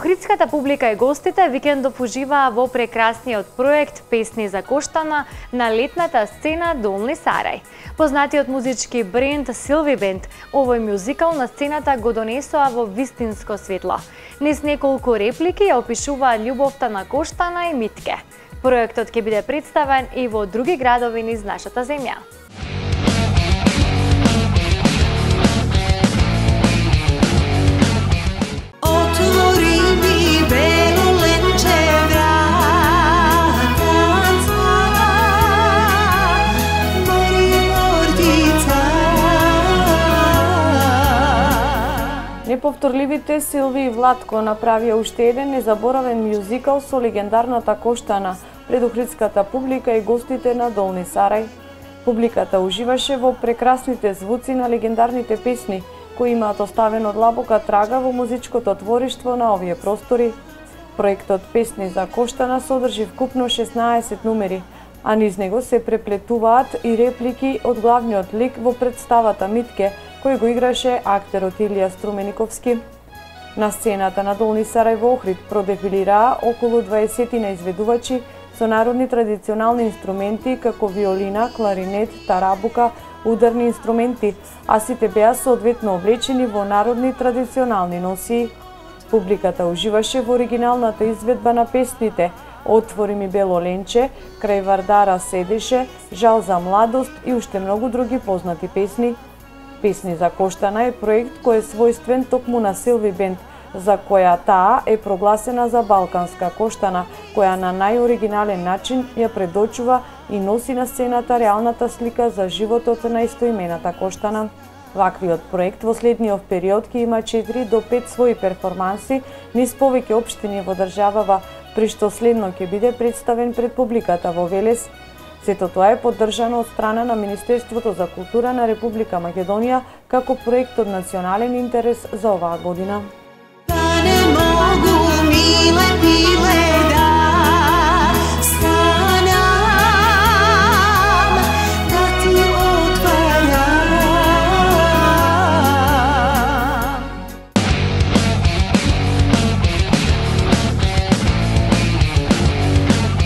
Охридската публика и гостите викендов уживаа во прекрасниот проект Песни за Коштана на летната сцена Долни Сарај. Познатиот музички бренд Силви Бенд овој мюзикал на сцената го донесоа во вистинско светло. Низ неколку реплики ја опишуваат љубовта на Коштана и Митке. Проектот ќе биде представен и во други градови низ нашата земја. Неповторливите Силви и Владко направија уште еден незаборавен мюзикал со легендарната Коштана пред охридската публика и гостите на Долни Сарај. Публиката уживаше во прекрасните звуци на легендарните песни, кои имаат оставено длабока трага во музичкото твориштво на овие простори. Проектот Песни за Коштана содржи вкупно 16 numeri, а низ него се преплетуваат и реплики од главниот лик во представата Митке, кој го играше актерот Илија Струмениковски. На сцената на Долни Сарај во Охрид продефилираа околу 20 изведувачи со народни традиционални инструменти како виолина, кларинет, тарабука, ударни инструменти, а сите беа соодветно облечени во народни традиционални носии. Публиката уживаше во оригиналната изведба на песните "Отвори ми бело ленче", "Крај Вардара седеше", "Жал за младост" и уште многу други познати песни. Песни за Коштана е проект кој е својствен токму на Силви Бенд, за која таа е прогласена за балканска Коштана, која на најоригинален начин ја предочува и носи на сцената реалната слика за животот на истоимената Коштана. Ваквиот проект во следниот период ќе има 4 до 5 своји перформанси низ повеќе општини во државава, при што следно ќе биде представен пред публиката во Велес. Сето тоа е поддржано од страна на Министерството за култура на Република Македонија како проект од национален интерес за оваа година. Да не могу, миле,